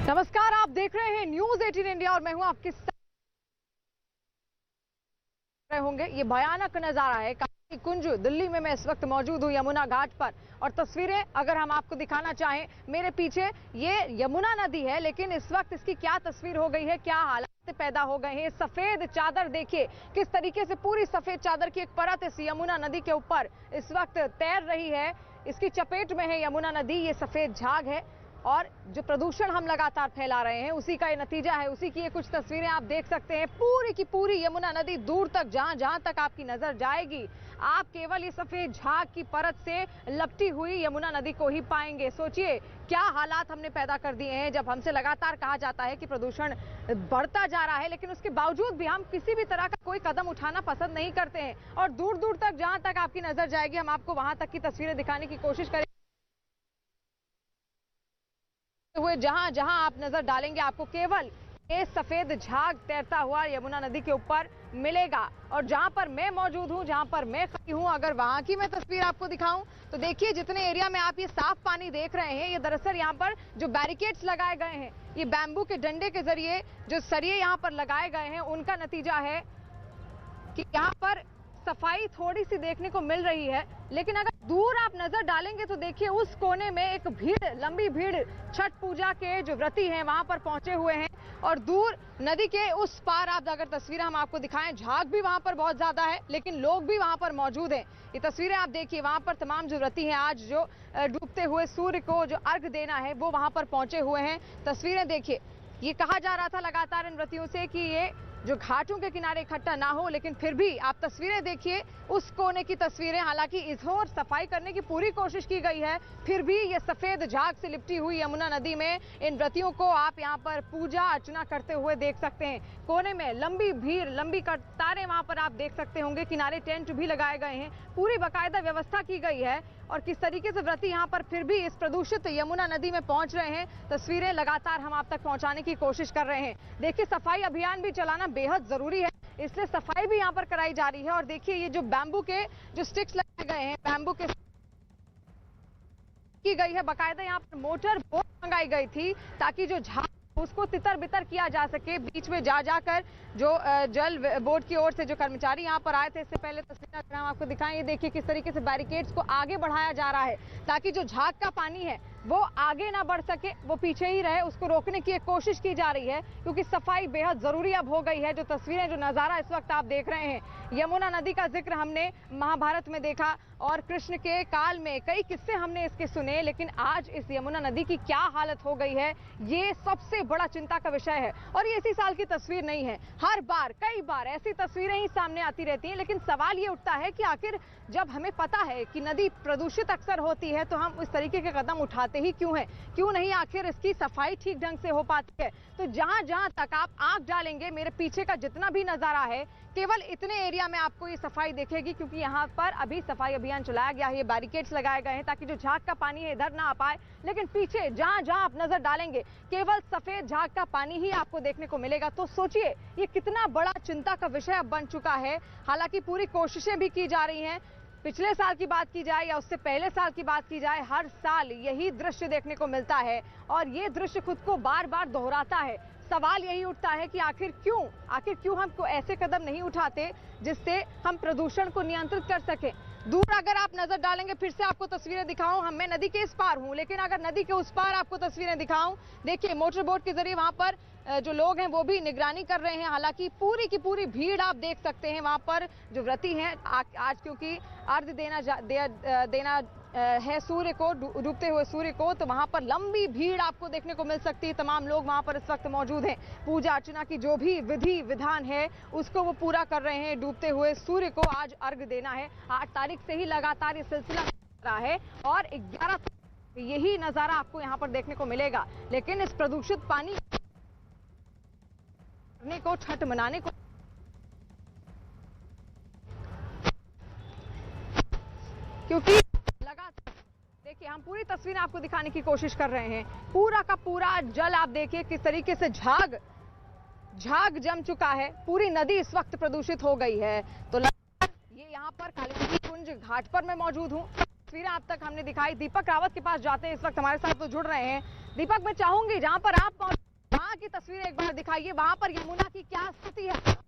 नमस्कार, आप देख रहे हैं न्यूज 18 इंडिया और मैं हूं आपके साथ। होंगे ये भयानक नजारा है काली कुंज दिल्ली में। मैं इस वक्त मौजूद हूं यमुना घाट पर और तस्वीरें अगर हम आपको दिखाना चाहें, मेरे पीछे ये यमुना नदी है, लेकिन इस वक्त इसकी क्या तस्वीर हो गई है, क्या हालात पैदा हो गए हैं। सफेद चादर देखिए किस तरीके से पूरी सफेद चादर की एक परत इस यमुना नदी के ऊपर इस वक्त तैर रही है। इसकी चपेट में है यमुना नदी, ये सफेद झाग है और जो प्रदूषण हम लगातार फैला रहे हैं उसी का ये नतीजा है। उसी की ये कुछ तस्वीरें आप देख सकते हैं। पूरी की पूरी यमुना नदी दूर तक जहां तक आपकी नजर जाएगी, आप केवल ये सफेद झाग की परत से लपटी हुई यमुना नदी को ही पाएंगे। सोचिए क्या हालात हमने पैदा कर दिए हैं। जब हमसे लगातार कहा जाता है कि प्रदूषण बढ़ता जा रहा है, लेकिन उसके बावजूद भी हम किसी भी तरह का कोई कदम उठाना पसंद नहीं करते हैं और दूर दूर तक जहां तक आपकी नजर जाएगी हम आपको वहां तक की तस्वीरें दिखाने की कोशिश करेंगे। हुए जहां आप नजर डालेंगे आपको केवल ये सफेद झाग तैरता हुआ यमुना नदी के ऊपर मिलेगा। और जहां पर मैं मौजूद हूं, जहां पर मैं खड़ी हूं, अगर वहां की मैं तस्वीर आपको दिखाऊं तो देखिए जितने एरिया में आप ये साफ पानी देख रहे हैं, ये दरअसल यहां पर जो बैरिकेड्स लगाए गए हैं, ये बैम्बू के डंडे के जरिए जो सरिये यहां पर लगाए गए हैं, उनका नतीजा है कि यहां पर सफाई थोड़ी सी देखने को मिल रही है। लेकिन अगर दूर आप नजर डालेंगे तो देखिए उस कोने में एक भीड़, लंबी भीड़ छठ पूजा के जो व्रती हैं वहां पर पहुंचे हुए हैं। और दूर नदी के उस पार आप अगर तस्वीरें हम आपको दिखाएं, झाग भी वहां पर बहुत ज्यादा है लेकिन लोग भी वहां पर मौजूद हैं। ये तस्वीरें आप देखिए, वहां पर तमाम जो व्रती हैं आज जो डूबते हुए सूर्य को जो अर्घ देना है वो वहां पर पहुंचे हुए हैं। तस्वीरें देखिए, ये कहा जा रहा था लगातार इन व्रतियों से कि ये जो घाटों के किनारे इकट्ठा ना हो, लेकिन फिर भी आप तस्वीरें देखिए उस कोने की तस्वीरें। हालांकि इस ओर सफाई करने की पूरी कोशिश की गई है, फिर भी ये सफेद झाग से लिपटी हुई यमुना नदी में इन व्रतियों को आप यहां पर पूजा अर्चना करते हुए देख सकते हैं। कोने में लंबी भीड़, लंबी कतारें वहां पर आप देख सकते होंगे। किनारे टेंट भी लगाए गए हैं, पूरी बाकायदा व्यवस्था की गई है। और किस तरीके से व्रती यहां पर फिर भी इस प्रदूषित यमुना नदी में पहुंच रहे हैं, तस्वीरें लगातार हम आप तक पहुंचाने की कोशिश कर रहे हैं। देखिए सफाई अभियान भी चलाना बेहद जरूरी है, इसलिए सफाई भी यहां पर कराई जा रही है। और देखिए ये जो बैम्बू के जो स्टिक्स लगाए गए हैं, बैम्बू के की गई है, बाकायदा यहां पर मोटर बोट मंगाई गई थी ताकि जो झाग उसको तितर बितर किया जा सके। बीच में जाकर जो जल बोर्ड की ओर से जो कर्मचारी यहां पर आए थे, इससे पहले तस्वीरें अगर हम आपको दिखाएं, ये देखिए किस तरीके से बैरिकेड्स को आगे बढ़ाया जा रहा है ताकि जो झाग का पानी है वो आगे ना बढ़ सके, वो पीछे ही रहे। उसको रोकने की एक कोशिश की जा रही है क्योंकि सफाई बेहद जरूरी अब हो गई है। जो तस्वीरें, जो नजारा इस वक्त आप देख रहे हैं, यमुना नदी का जिक्र हमने महाभारत में देखा और कृष्ण के काल में कई किस्से हमने इसके सुने, लेकिन आज इस यमुना नदी की क्या हालत हो गई है ये सबसे बड़ा चिंता का विषय है। और ये इसी साल की तस्वीर नहीं है, हर बार कई बार ऐसी तस्वीरें ही सामने आती रहती हैं। लेकिन सवाल ये उठता है कि आखिर जब हमें पता है कि नदी प्रदूषित अक्सर होती है तो हम इस तरीके के कदम उठाते ही क्यों हैं? क्यों नहीं आखिर इसकी सफाई ठीक ढंग से हो पाती है? तो जहां तक आप आंख डालेंगे, मेरे पीछे का जितना भी नजारा है, केवल इतने एरिया में आपको ये सफाई दिखेगी क्योंकि यहाँ पर अभी सफाई अभियान चलाया गया है। ये बैरिकेड्स लगाए गए हैं ताकि जो झाग का पानी है इधर ना आ पाए। लेकिन पीछे जहां आप नजर डालेंगे केवल सफेद झाग का पानी ही आपको देखने को मिलेगा। तो सोचिए ये कितना बड़ा चिंता का विषय अब बन चुका है। हालांकि पूरी कोशिशें भी की जा रही हैं। पिछले साल की बात की जाए या उससे पहले साल की बात की जाए, हर साल यही दृश्य देखने को मिलता है और ये दृश्य खुद को बार बार दोहराता है। सवाल यही उठता है कि आखिर क्यों हम ऐसे कदम नहीं उठाते जिससे हम प्रदूषण को नियंत्रित कर सकें। दूर अगर आप नजर डालेंगे, फिर से आपको तस्वीरें दिखाऊं, मैं नदी के इस पार हूं, लेकिन अगर नदी के उस पार आपको तस्वीरें दिखाऊं, देखिए मोटर बोट के जरिए वहां पर जो लोग हैं वो भी निगरानी कर रहे हैं। हालांकि पूरी की पूरी भीड़ आप देख सकते हैं वहां पर जो व्रती हैं आज क्योंकि अर्घ देना है सूर्य को, डूबते हुए सूर्य को, तो वहां पर लंबी भीड़ आपको देखने को मिल सकती है। तमाम लोग वहां पर इस वक्त मौजूद हैं, पूजा अर्चना की जो भी विधि विधान है उसको वो पूरा कर रहे हैं। डूबते हुए सूर्य को आज अर्घ देना है। 8 तारीख से ही लगातार ये सिलसिला चल रहा है और 11 यही नजारा आपको यहाँ पर देखने को मिलेगा। लेकिन इस प्रदूषित पानी को छठ मनाने को क्योंकि लगातार देखिए हम पूरी तस्वीरें आपको दिखाने की कोशिश कर रहे हैं। पूरा का पूरा जल आप देखिए किस तरीके से झाग जम चुका है। पूरी नदी इस वक्त प्रदूषित हो गई है। तो ये यहाँ पर काली कुंज घाट पर मैं मौजूद हूँ। तस्वीरें आप तक हमने दिखाई। दीपक रावत के पास जाते हैं, इस वक्त हमारे साथ तो जुड़ रहे हैं। दीपक, मैं चाहूंगी जहां पर आप तस्वीरें एक बार दिखाइए, वहां पर यमुना की क्या स्थिति है।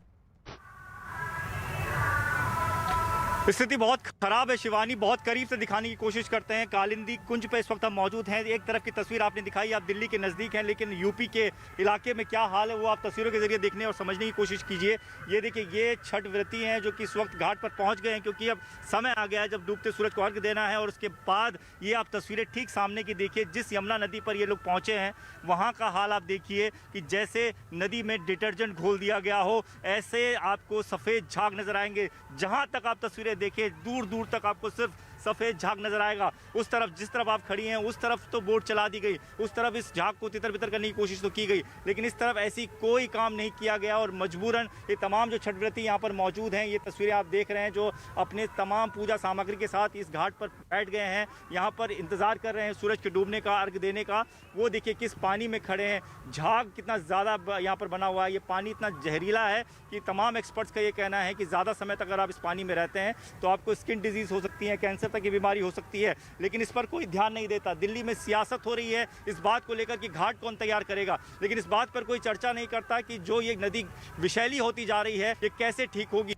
स्थिति बहुत खराब है शिवानी, बहुत करीब से दिखाने की कोशिश करते हैं। कालिंदी कुंज पे इस वक्त हम मौजूद हैं। एक तरफ की तस्वीर आपने दिखाई, आप दिल्ली के नज़दीक हैं, लेकिन यूपी के इलाके में क्या हाल है वो आप तस्वीरों के जरिए देखने और समझने की कोशिश कीजिए। ये देखिए, ये छठ व्रती हैं जो कि इस वक्त घाट पर पहुंच गए हैं, क्योंकि अब समय आ गया है जब डूबते सूरज को अर्घ्य देना है। और उसके बाद ये आप तस्वीरें ठीक सामने की देखिए, जिस यमुना नदी पर ये लोग पहुँचे हैं वहाँ का हाल आप देखिए कि जैसे नदी में डिटर्जेंट घोल दिया गया हो, ऐसे आपको सफ़ेद झाग नजर आएंगे। जहाँ तक आप तस्वीरें देखिए, दूर दूर तक आपको सिर्फ सफ़ेद झाग नजर आएगा। उस तरफ, जिस तरफ आप खड़ी हैं उस तरफ तो बोट चला दी गई, उस तरफ इस झाग को तितर बितर करने की कोशिश तो की गई, लेकिन इस तरफ ऐसी कोई काम नहीं किया गया। और मजबूरन ये तमाम जो छठ व्रती यहाँ पर मौजूद हैं, ये तस्वीरें आप देख रहे हैं, जो अपने तमाम पूजा सामग्री के साथ इस घाट पर बैठ गए हैं, यहाँ पर इंतज़ार कर रहे हैं सूरज के डूबने का, अर्घ देने का। वो देखिए किस पानी में खड़े हैं, झाग कितना ज़्यादा यहाँ पर बना हुआ है। ये पानी इतना जहरीला है कि तमाम एक्सपर्ट्स का ये कहना है कि ज़्यादा समय तक अगर आप इस पानी में रहते हैं तो आपको स्किन डिजीज़ हो सकती है, कैंसर तक की बीमारी हो सकती है, लेकिन इस पर कोई ध्यान नहीं देता। दिल्ली में सियासत हो रही है इस बात को लेकर कि घाट कौन तैयार करेगा, लेकिन इस बात पर कोई चर्चा नहीं करता कि जो ये नदी विषैली होती जा रही है ये कैसे ठीक होगी,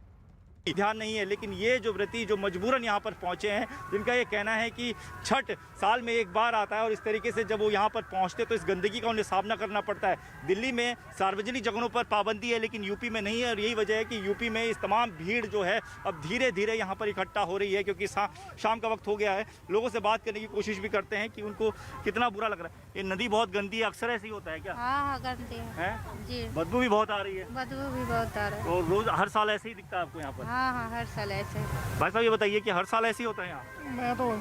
ध्यान नहीं है। लेकिन ये जो व्रती जो मजबूरन यहाँ पर पहुँचे हैं, जिनका ये कहना है कि छठ साल में एक बार आता है और इस तरीके से जब वो यहाँ पर पहुँचते तो इस गंदगी का उन्हें सामना करना पड़ता है। दिल्ली में सार्वजनिक जगहों पर पाबंदी है, लेकिन यूपी में नहीं है। और यही वजह है कि यूपी में इस तमाम भीड़ जो है अब धीरे धीरे यहाँ पर इकट्ठा हो रही है, क्योंकि शाम का वक्त हो गया है। लोगों से बात करने की कोशिश भी करते हैं कि उनको कितना बुरा लग रहा है। ये नदी बहुत गंदी है, अक्सर ऐसे ही होता है क्या? हाँ गंदी है जी, बदबू भी बहुत आ रही है। बदबू भी बहुत आ रहा है। और रोज हर साल ऐसे ही दिखता है आपको यहाँ पर? हाँ हर साल ऐसे। भाई साहब ये बताइए कि हर साल ऐसे ही होता है यहाँ? मैं तो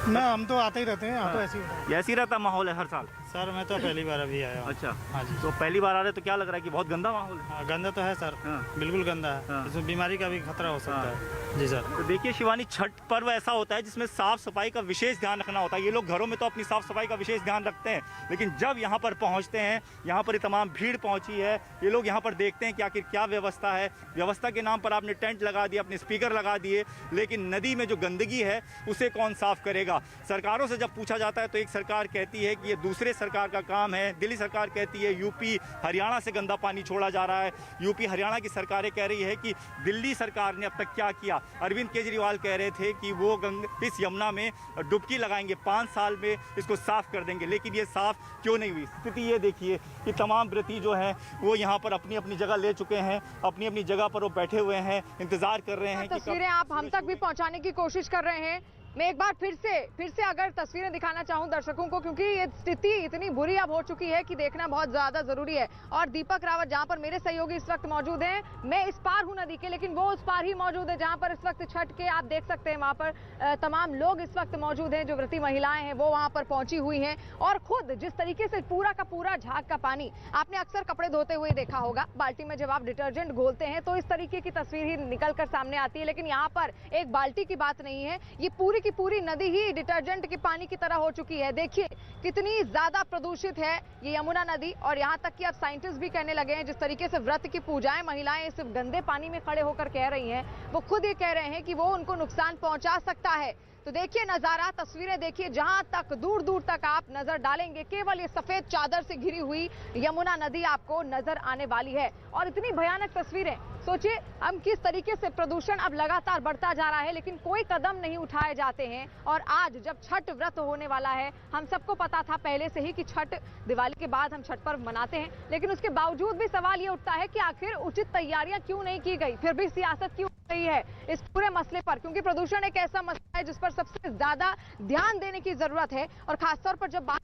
ना, हम तो आते ही रहते हैं यहाँ। तो ऐसे ही होता है। ऐसे ही रहता माहौल है हर साल? सर मैं तो पहली बार अभी आया हूँ। अच्छा, हाँ जी। तो पहली बार आ रहे तो क्या लग रहा है कि बहुत गंदा माहौल है? गंदा तो है सर। हाँ। बिल्कुल गंदा है। हाँ। इसमें बीमारी का भी खतरा हो सकता है। जी सर। तो देखिए शिवानी, छठ पर्व ऐसा होता है जिसमें साफ सफाई का विशेष ध्यान रखना होता है। ये लोग घरों में तो अपनी साफ सफाई का विशेष ध्यान रखते हैं, लेकिन जब यहाँ पर पहुँचते हैं, यहाँ पर तमाम भीड़ पहुँची है, ये लोग यहाँ पर देखते हैं कि आखिर क्या व्यवस्था है। व्यवस्था के नाम पर आपने टेंट लगा दिया, अपने स्पीकर लगा दिए, लेकिन नदी में जो गंदगी है उसे कौन साफ करेगा? सरकारों से जब पूछा जाता है तो एक सरकार कहती है कि ये दूसरे सरकार का काम है। दिल्ली सरकार कहती है यूपी हरियाणा से गंदा पानी छोड़ा जा रहा है। यूपी हरियाणा की सरकारें कह रही है कि दिल्ली सरकार ने अब तक क्या किया। अरविंद केजरीवाल कह रहे थे कि वो इस यमुना में डुबकी लगाएंगे, 5 साल में इसको साफ कर देंगे, लेकिन ये साफ क्यों नहीं हुई? स्थिति ये देखिए कि तमाम व्रती जो हैं वो यहाँ पर अपनी अपनी जगह ले चुके हैं, अपनी अपनी जगह पर वो बैठे हुए हैं, इंतजार कर रहे हैं। तस्वीरें आप हम तक भी पहुंचाने की कोशिश कर रहे हैं। मैं एक बार फिर से अगर तस्वीरें दिखाना चाहूं दर्शकों को, क्योंकि ये स्थिति इतनी बुरी अब हो चुकी है कि देखना बहुत ज्यादा जरूरी है। और दीपक रावत जहां पर मेरे सहयोगी इस वक्त मौजूद हैं, मैं इस पार हूं नदी के, लेकिन वो उस पार ही मौजूद है जहां पर इस वक्त छठ के आप देख सकते हैं वहां पर तमाम लोग इस वक्त मौजूद हैं। जो व्रती महिलाएं हैं वो वहां पर पहुंची हुई हैं, और खुद जिस तरीके से पूरा का पूरा झाग का पानी आपने अक्सर कपड़े धोते हुए देखा होगा, बाल्टी में जब आप डिटर्जेंट घोलते हैं तो इस तरीके की तस्वीर ही निकल कर सामने आती है। लेकिन यहाँ पर एक बाल्टी की बात नहीं है, ये पूरी की पूरी नदी ही डिटर्जेंट के पानी की तरह हो चुकी है। देखिए कितनी ज्यादा प्रदूषित है ये यमुना नदी। और यहाँ तक कि अब साइंटिस्ट भी कहने लगे हैं, जिस तरीके से व्रत की पूजाएं महिलाएं सिर्फ गंदे पानी में खड़े होकर कह रही हैं, वो खुद ये कह रहे हैं कि वो उनको नुकसान पहुंचा सकता है। तो देखिए नजारा, तस्वीरें देखिए, जहां तक दूर दूर तक आप नजर डालेंगे केवल ये सफेद चादर से घिरी हुई यमुना नदी आपको नजर आने वाली है। और इतनी भयानक तस्वीरें, सोचिए हम किस तरीके से प्रदूषण अब लगातार बढ़ता जा रहा है, लेकिन कोई कदम नहीं उठाए जाते हैं। और आज जब छठ व्रत होने वाला है, हम सबको पता था पहले से ही कि छठ दिवाली के बाद हम छठ पर्व मनाते हैं, लेकिन उसके बावजूद भी सवाल ये उठता है कि आखिर उचित तैयारियां क्यों नहीं की गई, फिर भी सियासत क्यों रही है इस पूरे मसले पर, क्योंकि प्रदूषण एक ऐसा मसला है जिस पर सबसे ज्यादा ध्यान देने की जरूरत है। और खासतौर पर जब बात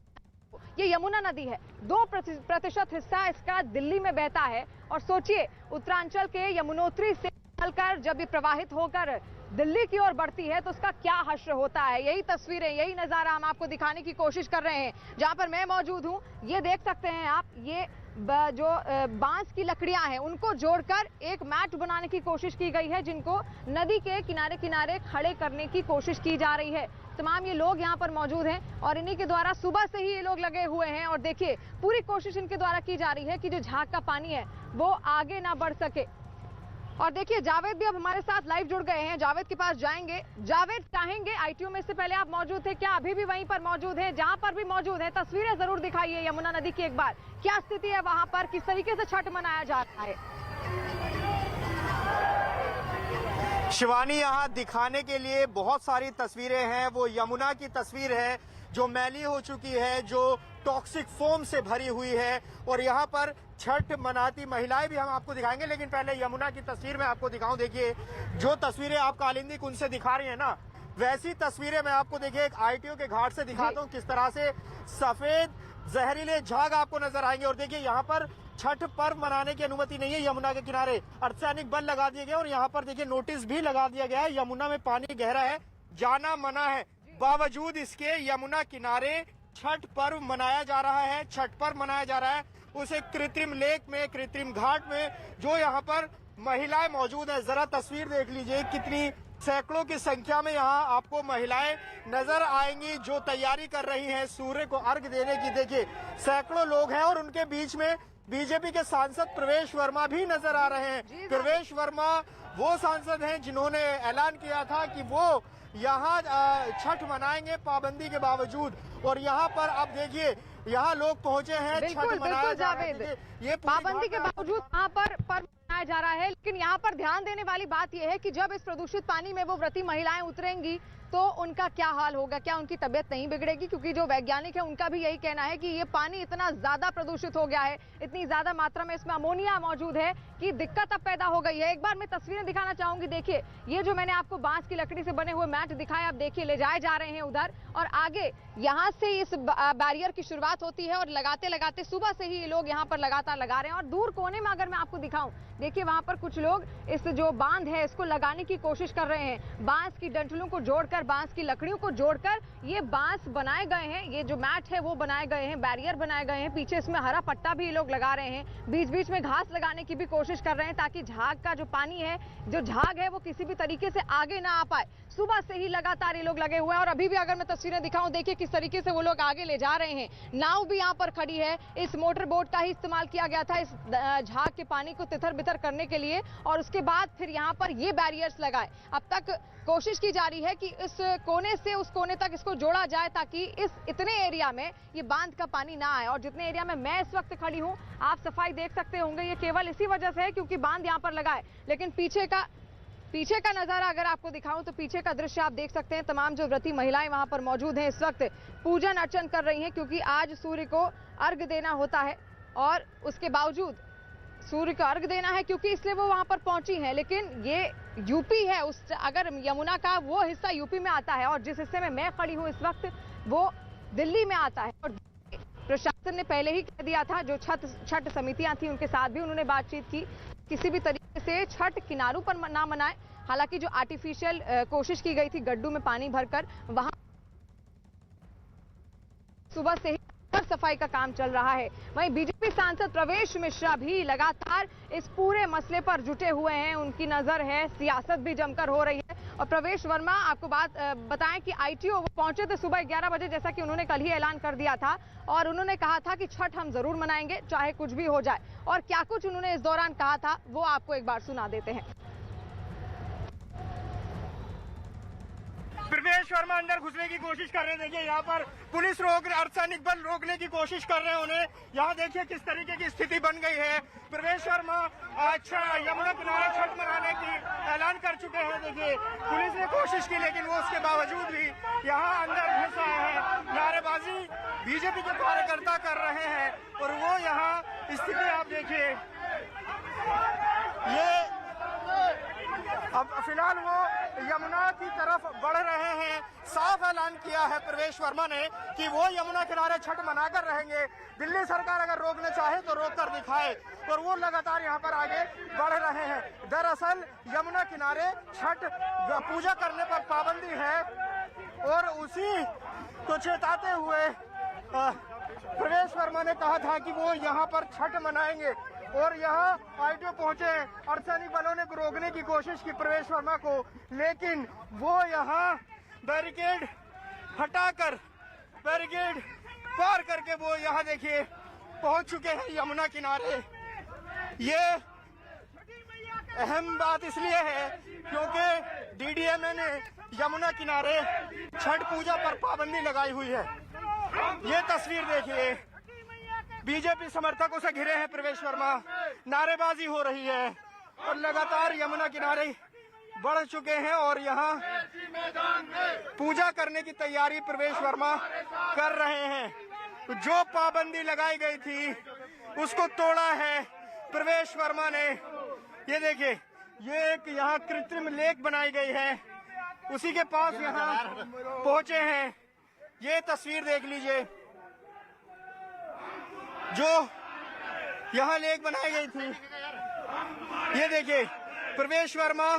ये यमुना नदी है, 2% हिस्सा इसका दिल्ली में बहता है। और सोचिए उत्तरांचल के यमुनोत्री से निकलकर जब ये प्रवाहित होकर दिल्ली की ओर बढ़ती है तो उसका क्या हश्र होता है। यही तस्वीरें, यही नजारा हम आपको दिखाने की कोशिश कर रहे हैं। जहां पर मैं मौजूद हूं, ये देख सकते हैं आप, ये जो बांस की लकड़ियां हैं उनको जोड़कर एक मैट बनाने की कोशिश की गई है, जिनको नदी के किनारे किनारे खड़े करने की कोशिश की जा रही है। तमाम ये लोग यहाँ पर मौजूद हैं और इन्हीं के द्वारा सुबह से ही ये लोग लगे हुए हैं। और देखिए पूरी कोशिश इनके द्वारा की जा रही है कि जो झाग का पानी है वो आगे ना बढ़ सके। और देखिए जावेद भी अब हमारे साथ लाइव जुड़ गए हैं, जावेद के पास जाएंगे। जावेद, चाहेंगे आईटीओ में से पहले आप मौजूद थे, क्या अभी भी वहीं पर मौजूद हैं? जहां पर भी मौजूद हैं तस्वीरें जरूर दिखाइए यमुना नदी की एक बार, क्या स्थिति है वहां पर, किस तरीके से छठ मनाया जा रहा है? शिवानी, यहाँ दिखाने के लिए बहुत सारी तस्वीरें हैं। वो यमुना की तस्वीर है जो मैली हो चुकी है, जो टॉक्सिक फोम से भरी हुई है, और यहाँ पर छठ मनाती महिलाएं भी हम आपको दिखाएंगे। लेकिन पहले यमुना की तस्वीर मैं आपको दिखाऊं। देखिए जो तस्वीरें आप कालिंदी कुंज से दिखा रही हैं ना, वैसी तस्वीरें मैं आपको देखिए एक आईटीओ के घाट से दिखाता हूँ। किस तरह से सफेद जहरीले झाग आपको नजर आएंगे। और देखिए यहाँ पर छठ पर्व मनाने की अनुमति नहीं है। यमुना के किनारे अर्धसैनिक बल लगा दिए गए और यहाँ पर देखिए नोटिस भी लगा दिया गया है। यमुना में पानी गहरा है, जाना मना है। बावजूद इसके यमुना किनारे छठ पर्व मनाया जा रहा है। छठ पर्व मनाया जा रहा है उसे कृत्रिम लेक में, कृत्रिम घाट में, जो यहाँ पर महिलाएं मौजूद है। जरा तस्वीर देख लीजिए, कितनी सैकड़ों की संख्या में यहाँ आपको महिलाएं नजर आएंगी जो तैयारी कर रही हैं सूर्य को अर्घ देने की। देखिए सैकड़ों लोग हैं और उनके बीच में बीजेपी के सांसद प्रवेश वर्मा भी नजर आ रहे हैं। प्रवेश वर्मा वो सांसद हैं जिन्होंने ऐलान किया था कि वो यहाँ छठ मनाएंगे पाबंदी के बावजूद। और यहाँ पर अब देखिए यहाँ लोग पहुंचे हैं। बिल्कुल बिल्कुल जावेद, ये पाबंदी के बावजूद यहाँ पर पर्व मनाया जा रहा है। लेकिन यहाँ पर ध्यान देने वाली बात यह है कि जब इस प्रदूषित पानी में वो व्रती महिलाएं उतरेंगी तो उनका क्या हाल होगा, क्या उनकी तबीयत नहीं बिगड़ेगी? क्योंकि जो वैज्ञानिक है उनका भी यही कहना है कि ये पानी इतना ज्यादा प्रदूषित हो गया है, इतनी ज्यादा मात्रा में इसमें अमोनिया मौजूद है कि दिक्कत अब पैदा हो गई है। एक बार मैं तस्वीरें दिखाना चाहूंगी। देखिए ये जो मैंने आपको बांस की लकड़ी से बने हुए मैट दिखाए, आप देखिए ले जाए जा रहे हैं उधर, और आगे यहाँ से इस बैरियर की शुरुआत होती है और लगाते लगाते सुबह से ही ये लोग यहाँ पर लगातार लगा रहे हैं। और दूर कोने में अगर मैं आपको दिखाऊं, देखिए वहां पर कुछ लोग इस जो बांध है इसको लगाने की कोशिश कर रहे हैं। बांस की डंठलों को जोड़कर, बांस की लकड़ियों को जोड़कर ये बांस बनाए गए हैं। ये जो मैट है वो बनाए गए हैं, बैरियर बनाए गए हैं। पीछे इसमें हरा पट्टा भी ये लोग लगा रहे हैं। बीच बीच में घास लगाने की भी कोशिश कर रहे हैं ताकि झाग का जो पानी है, जो झाग है, वो किसी भी तरीके से आगे ना आ पाए। सुबह से ही लगातार ये लोग लगे हुए हैं। और अभी भी अगर मैं तस्वीरें दिखाऊं, देखिए किस तरीके से वो लोग आगे ले जा रहे हैं। नाव भी यहाँ पर खड़ी है। इस मोटर बोट का ही इस्तेमाल किया गया था इस झाग के पानी को तितर बितर करने के लिए, और उसके बाद फिर यहाँ पर ये बैरियर्स लगाए। अब तक कोशिश की जा रही है कि इस कोने से उस कोने तक इसको जोड़ा जाए ताकि इस इतने एरिया में ये बांध का पानी ना आए। और जितने एरिया में मैं इस वक्त खड़ी हूँ, आप सफाई देख सकते होंगे, ये केवल इसी वजह से है क्योंकि बांध यहाँ पर लगा है। लेकिन पीछे का नजारा अगर आपको दिखाऊं तो पीछे का दृश्य आप देख सकते हैं। तमाम जो व्रती महिलाएं वहां पर मौजूद हैं, इस वक्त पूजन अर्चन कर रही हैं क्योंकि आज सूर्य को अर्घ देना होता है। और उसके बावजूद सूर्य को अर्घ देना है क्योंकि इसलिए वो वहां पर पहुंची हैं। लेकिन ये यूपी है, उस अगर यमुना का वो हिस्सा यूपी में आता है और जिस हिस्से में मैं खड़ी हूं इस वक्त वो दिल्ली में आता है। और प्रशासन ने पहले ही कह दिया था, जो छठ समितियां थी उनके साथ भी उन्होंने बातचीत की, किसी भी तरीके से छठ किनारों पर ना मनाए। हालांकि जो आर्टिफिशियल कोशिश की गई थी गड्ढू में पानी भरकर, वहां सुबह से ही सफाई का काम चल रहा है। वहीं बीजेपी सांसद प्रवेश मिश्रा भी लगातार इस पूरे मसले पर जुटे हुए हैं। उनकी नजर है, सियासत भी जमकर हो रही है। और प्रवेश वर्मा, आपको बात बताएं कि आईटीओ वो पहुंचे थे सुबह 11 बजे, जैसा कि उन्होंने कल ही ऐलान कर दिया था, और उन्होंने कहा था कि छठ हम जरूर मनाएंगे चाहे कुछ भी हो जाए। और क्या कुछ उन्होंने इस दौरान कहा था वो आपको एक बार सुना देते हैं। प्रवेश वर्मा अंदर घुसने की कोशिश कर रहे हैं। देखिए यहाँ पर पुलिस अर्धसैनिक बल रोकने की कोशिश कर रहे हैं उन्हें। यहाँ देखिए किस तरीके की स्थिति बन गई है। प्रवेश वर्मा अच्छा यमुना किनारे छठ मनाने की ऐलान कर चुके हैं। देखिए पुलिस ने कोशिश की लेकिन वो उसके बावजूद भी यहाँ अंदर घुस आए हैं। नारेबाजी बीजेपी के कार्यकर्ता कर रहे हैं और वो यहाँ स्थिति आप देखिए। ये अब फिलहाल वो यमुना की तरफ बढ़ रहे हैं। साफ ऐलान किया है प्रवेश वर्मा ने कि वो यमुना किनारे छठ मनाकर रहेंगे। दिल्ली सरकार अगर रोकना चाहे तो रोक कर दिखाए, और वो लगातार यहाँ पर आगे बढ़ रहे हैं। दरअसल यमुना किनारे छठ पूजा करने पर पाबंदी है और उसी को चेताते हुए प्रवेश वर्मा ने कहा था कि वो यहाँ पर छठ मनाएंगे। और यहाँ आईटीओ पहुंचे, अर्धसैनिक बलों ने रोकने की कोशिश की प्रवेश वर्मा को, लेकिन वो यहाँ बैरिकेड हटाकर, बैरिकेड पार करके वो यहाँ देखिए पहुंच चुके हैं यमुना किनारे। ये अहम बात इसलिए है क्योंकि डीडीएमए ने यमुना किनारे छठ पूजा पर पाबंदी लगाई हुई है। ये तस्वीर देखिए, बीजेपी समर्थकों से घिरे हैं प्रवेश वर्मा, नारेबाजी हो रही है और लगातार यमुना किनारे बढ़ चुके हैं और यहाँ पूजा करने की तैयारी प्रवेश वर्मा कर रहे हैं। तो जो पाबंदी लगाई गई थी उसको तोड़ा है प्रवेश वर्मा ने। ये देखिए, ये एक यहाँ कृत्रिम लेक बनाई गई है, उसी के पास यहाँ पहुंचे हैं। ये तस्वीर देख लीजिए, जो यहाँ लेक बनाई गई थी। ये देखिए, प्रवेश वर्मा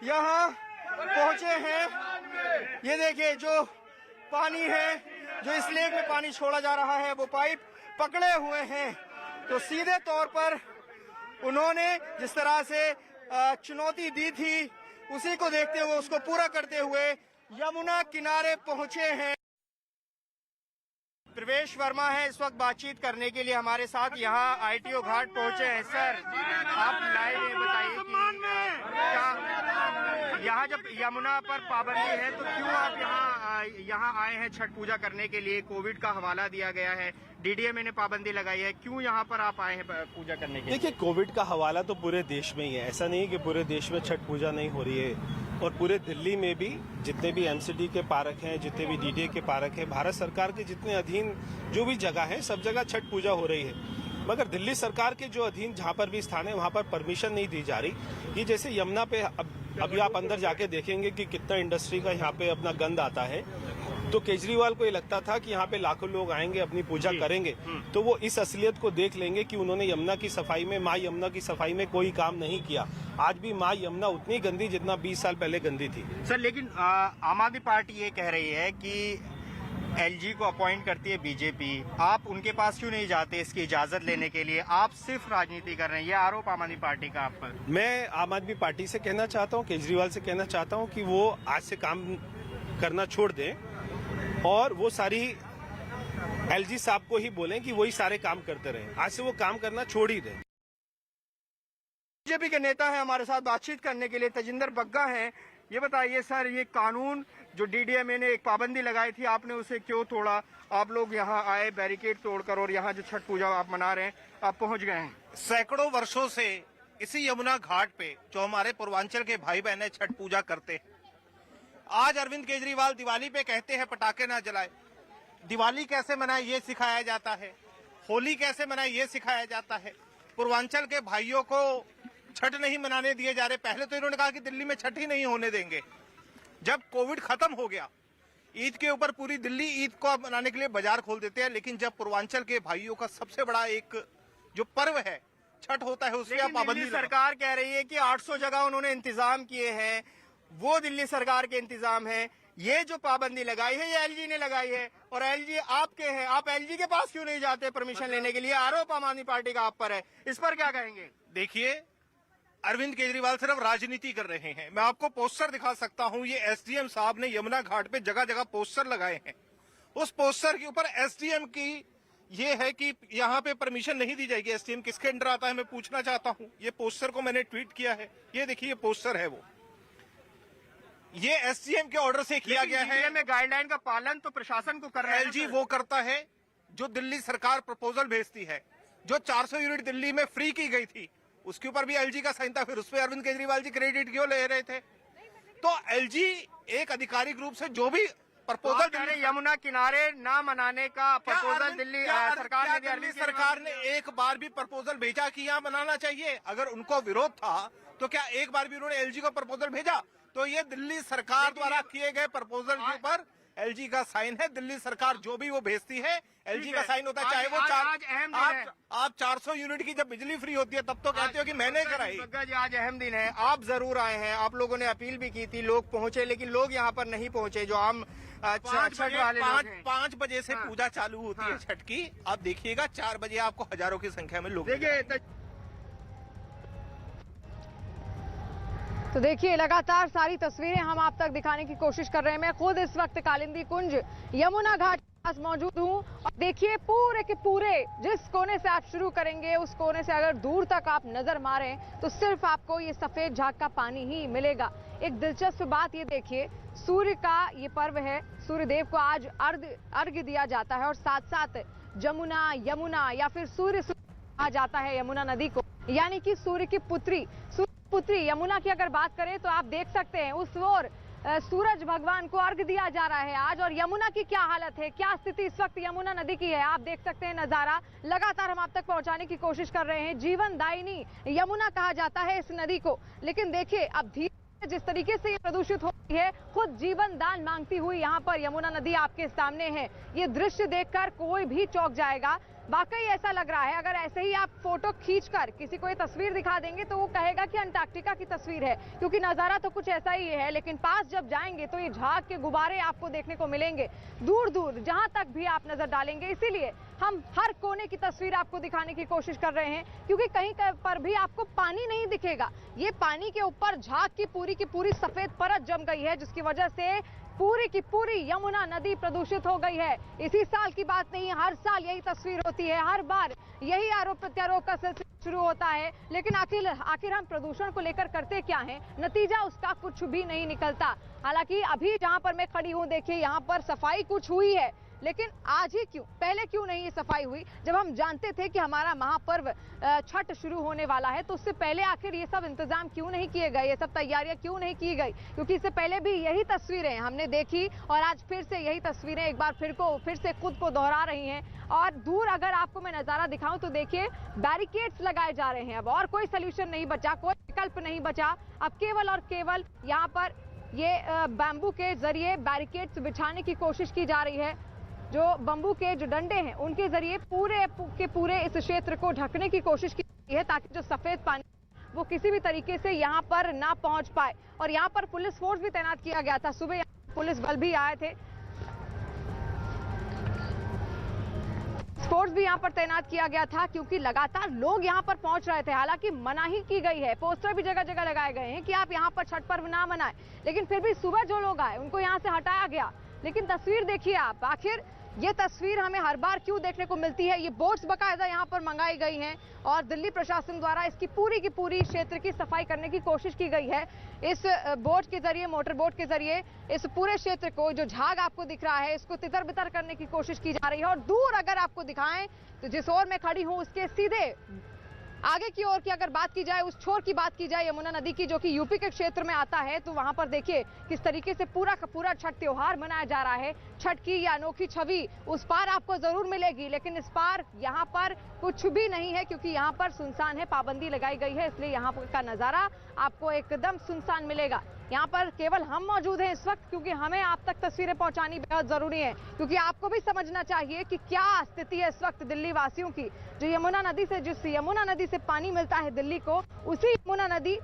यहाँ पहुंचे हैं। ये देखिए, जो पानी है, जो इस लेक में पानी छोड़ा जा रहा है, वो पाइप पकड़े हुए हैं। तो सीधे तौर पर उन्होंने जिस तरह से चुनौती दी थी, उसी को देखते हुए, उसको पूरा करते हुए यमुना किनारे पहुंचे हैं। प्रवेश वर्मा है इस वक्त बातचीत करने के लिए हमारे साथ यहाँ आईटीओ घाट पहुंचे हैं। सर, आप लाइव ये बताइए कि क्या यहाँ जब यमुना पर पाबंदी है तो क्यों आप यहाँ आए हैं छठ पूजा करने के लिए? कोविड का हवाला दिया गया है, डीडीएमए ने पाबंदी लगाई है, क्यों यहाँ पर आप आए हैं पूजा करने के लिए? देखिए, कोविड का हवाला तो पूरे देश में ही है। ऐसा नहीं कि पूरे देश में छठ पूजा नहीं हो रही है। और पूरे दिल्ली में भी जितने भी एमसीडी के पार्क हैं, जितने भी डीडीए के पार्क हैं, भारत सरकार के जितने अधीन जो भी जगह है, सब जगह छठ पूजा हो रही है। मगर दिल्ली सरकार के जो अधीन जहाँ पर भी स्थान है, वहाँ पर परमिशन नहीं दी जा रही। ये जैसे यमुना पे अभी आप अंदर जाके देखेंगे कि कितना इंडस्ट्री का यहाँ पे अपना गंद आता है। तो केजरीवाल को ये लगता था कि यहाँ पे लाखों लोग आएंगे, अपनी पूजा करेंगे, तो वो इस असलियत को देख लेंगे कि उन्होंने यमुना की सफाई में, माँ यमुना की सफाई में कोई काम नहीं किया। आज भी माँ यमुना उतनी गंदी जितना 20 साल पहले गंदी थी। सर, लेकिन आम आदमी पार्टी ये कह रही है कि एलजी को अपॉइंट करती है बीजेपी, आप उनके पास क्यों नहीं जाते इसकी इजाजत लेने के लिए? आप सिर्फ राजनीति कर रहे हैं, ये आरोप आम आदमी पार्टी का आप पर। मैं आम आदमी पार्टी से कहना चाहता हूँ, केजरीवाल से कहना चाहता हूँ कि वो आज से काम करना छोड़ दें और वो सारी एलजी साहब को ही बोलें कि वही सारे काम करते रहें। आज से वो काम करना छोड़ ही दें। बीजेपी के नेता है हमारे साथ बातचीत करने के लिए, तजिंदर बग्गा हैं। ये बताइए सर, ये कानून जो डीडीएमए ने एक पाबंदी लगाई थी, आपने उसे क्यों तोड़ा? आप लोग यहाँ आए बैरिकेड तोड़कर और यहाँ जो छठ पूजा आप मना रहे हैं, आप पहुँच गए हैं। सैकड़ों वर्षों से इसी यमुना घाट पे जो हमारे पूर्वांचल के भाई बहन छठ पूजा करते हैं। आज अरविंद केजरीवाल दिवाली पे कहते हैं पटाखे ना जलाए। दिवाली कैसे मनाए ये सिखाया जाता है, होली कैसे मनाए ये सिखाया जाता है। पूर्वांचल के भाइयों को छठ नहीं मनाने दिए जा रहे। पहले तो इन्होंने कहा कि दिल्ली में छठ ही नहीं होने देंगे। जब कोविड खत्म हो गया, ईद के ऊपर पूरी दिल्ली ईद को मनाने के लिए बाजार खोल देते हैं। लेकिन जब पूर्वांचल के भाइयों का सबसे बड़ा एक जो पर्व है छठ होता है, उसकी पाबंदी सरकार कह रही है कि 800 जगह उन्होंने इंतजाम किए हैं, वो दिल्ली सरकार के इंतजाम है। ये जो पाबंदी लगाई है ये एलजी ने लगाई है और एलजी आपके हैं। आप एलजी के पास क्यों नहीं जाते परमिशन लेने के लिए? आरोप आम आदमी पार्टी का आप पर है, इस पर क्या कहेंगे? देखिए, अरविंद केजरीवाल सिर्फ राजनीति कर रहे हैं। मैं आपको पोस्टर दिखा सकता हूं। ये एसडीएम साहब ने यमुना घाट पे जगह जगह पोस्टर लगाए हैं। उस पोस्टर के ऊपर एसडीएम की ये है कि यहाँ पे परमिशन नहीं दी जाएगी। एसडीएम किसके अंडर आता है मैं पूछना चाहता हूँ। ये पोस्टर को मैंने ट्वीट किया है, ये देखिए ये पोस्टर है, वो ये एसडीएम के ऑर्डर से किया गया है। में गाइडलाइन का पालन तो प्रशासन को कर रहा है। एलजी वो करता है जो दिल्ली सरकार प्रपोजल भेजती है। जो 400 यूनिट दिल्ली में फ्री की गई थी, उसके ऊपर भी एलजी का साइन था। फिर उस पर अरविंद केजरीवाल जी क्रेडिट क्यों ले रहे थे? तो एलजी एक आधिकारिक रूप से जो भी प्रपोजल यमुना किनारे ना मनाने का प्रपोजल दिल्ली सरकार ने दिल्ली सरकार ने एक बार भी प्रपोजल भेजा कि यहाँ मनाना चाहिए? अगर उनको विरोध था तो क्या एक बार भी उन्होंने एलजी को प्रपोजल भेजा? तो ये दिल्ली सरकार द्वारा किए गए प्रपोजल के ऊपर एलजी का साइन है। दिल्ली सरकार जो भी वो भेजती है एलजी का साइन होता है। चाहे वो आप 400 यूनिट की जब बिजली फ्री होती है तब तो कहते हो कि मैंने कराई। बग्गा जी, आज अहम दिन है, आप जरूर आए हैं, आप लोगों ने अपील भी की थी, लोग पहुंचे, लेकिन लोग यहाँ पर नहीं पहुंचे जो आम छठ वाले लोग हैं। 5 बजे से पूजा चालू होती है छठ की। आप देखिएगा 4 बजे आपको हजारों की संख्या में लोग देखिए। तो देखिए, लगातार सारी तस्वीरें हम आप तक दिखाने की कोशिश कर रहे हैं। मैं खुद इस वक्त कालिंदी कुंज यमुना घाट पास मौजूद हूँ और देखिए पूरे के पूरे जिस कोने से आप शुरू करेंगे उस कोने से अगर दूर तक आप नजर मारें तो सिर्फ आपको ये सफेद झाग का पानी ही मिलेगा। एक दिलचस्प बात ये देखिए, सूर्य का ये पर्व है, सूर्य देव को आज अर्घ्य दिया जाता है और साथ साथ यमुना या फिर सूर्य कहा जाता है यमुना नदी को, यानी कि सूर्य की पुत्री यमुना की अगर बात करें तो आप देख सकते हैं उस ओर सूरज भगवान को अर्घ दिया जा रहा है आज। और यमुना की क्या हालत है, क्या स्थिति इस वक्त यमुना नदी की है, आप देख सकते हैं नजारा। लगातार हम आप तक पहुंचाने की कोशिश कर रहे हैं। जीवन दायिनी यमुना कहा जाता है इस नदी को, लेकिन देखिए अब धीरे जिस तरीके से ये प्रदूषित हो रही है, खुद जीवन दान मांगती हुई यहाँ पर यमुना नदी आपके सामने है। ये दृश्य देखकर कोई भी चौंक जाएगा। वाकई ऐसा लग रहा है, अगर ऐसे ही आप फोटो खींचकर किसी को ये तस्वीर दिखा देंगे तो वो कहेगा कि अंटार्कटिका की तस्वीर है, क्योंकि नजारा तो कुछ ऐसा ही है। लेकिन पास जब जाएंगे तो ये झाग के गुब्बारे आपको देखने को मिलेंगे दूर दूर जहां तक भी आप नजर डालेंगे। इसीलिए हम हर कोने की तस्वीर आपको दिखाने की कोशिश कर रहे हैं, क्योंकि कहीं पर भी आपको पानी नहीं दिखेगा। ये पानी के ऊपर झाग की पूरी सफेद परत जम गई है, जिसकी वजह से पूरी की पूरी यमुना नदी प्रदूषित हो गई है। इसी साल की बात नहीं, हर साल यही तस्वीर होती है, हर बार यही आरोप प्रत्यारोप का सिलसिला शुरू होता है। लेकिन आखिर हम प्रदूषण को लेकर करते क्या हैं, नतीजा उसका कुछ भी नहीं निकलता। हालांकि अभी जहां पर मैं खड़ी हूं, देखिए यहां पर सफाई कुछ हुई है, लेकिन आज ही क्यों, पहले क्यों नहीं ये सफाई हुई? जब हम जानते थे कि हमारा महापर्व छठ शुरू होने वाला है, तो उससे पहले आखिर ये सब इंतजाम क्यों नहीं किए गए, ये सब तैयारियां क्यों नहीं की गई? क्योंकि इससे पहले भी यही तस्वीरें हमने देखी और आज फिर से यही तस्वीरें एक बार फिर से खुद को दोहरा रही हैं। और दूर अगर आपको मैं नजारा दिखाऊं तो देखिए बैरिकेड्स लगाए जा रहे हैं। अब और कोई सोल्यूशन नहीं बचा, कोई विकल्प नहीं बचा। अब केवल और केवल यहाँ पर ये बैम्बू के जरिए बैरिकेड्स बिछाने की कोशिश की जा रही है। जो बम्बू के जो डंडे हैं उनके जरिए पूरे इस क्षेत्र को ढकने की कोशिश की गई है, ताकि जो सफेद पानी वो किसी भी तरीके से यहाँ पर ना पहुंच पाए। और यहाँ पर पुलिस फोर्स भी तैनात किया गया था, सुबह पुलिस बल भी आए थे, फोर्स भी यहाँ पर तैनात किया गया था, क्योंकि लगातार लोग यहाँ पर पहुंच रहे थे। हालांकि मनाही की गई है, पोस्टर भी जगह जगह लगाए गए हैं कि आप यहाँ पर छठ पर्व ना मनाएं, लेकिन फिर भी सुबह जो लोग आए उनको यहाँ से हटाया गया। लेकिन तस्वीर देखिए आप, आखिर ये तस्वीर हमें हर बार क्यों देखने को मिलती है? ये बोट्स बकायदा यहाँ पर मंगाई गई हैं और दिल्ली प्रशासन द्वारा इसकी पूरी की पूरी क्षेत्र की सफाई करने की कोशिश की गई है। इस बोट के जरिए, मोटर बोट के जरिए इस पूरे क्षेत्र को, जो झाग आपको दिख रहा है, इसको तितर बितर करने की कोशिश की जा रही है। और दूर अगर आपको दिखाएं तो जिस ओर मैं खड़ी हूँ उसके सीधे आगे की ओर की अगर बात की जाए, उस छोर की बात की जाए यमुना नदी की, जो कि यूपी के क्षेत्र में आता है, तो वहां पर देखिए किस तरीके से पूरा का पूरा छठ त्योहार मनाया जा रहा है। छठ की ये अनोखी छवि उस पार आपको जरूर मिलेगी, लेकिन इस पार यहाँ पर कुछ भी नहीं है, क्योंकि यहाँ पर सुनसान है, पाबंदी लगाई गई है, इसलिए यहाँ का नजारा आपको एकदम सुनसान मिलेगा। यहाँ पर केवल हम मौजूद हैं इस वक्त, क्योंकि हमें आप तक तस्वीरें पहुंचानी बेहद जरूरी है, क्योंकि आपको भी समझना चाहिए कि क्या स्थिति है इस वक्त दिल्ली वासियों की। जो जिस यमुना नदी से पानी मिलता है दिल्ली को, उसी यमुना नदी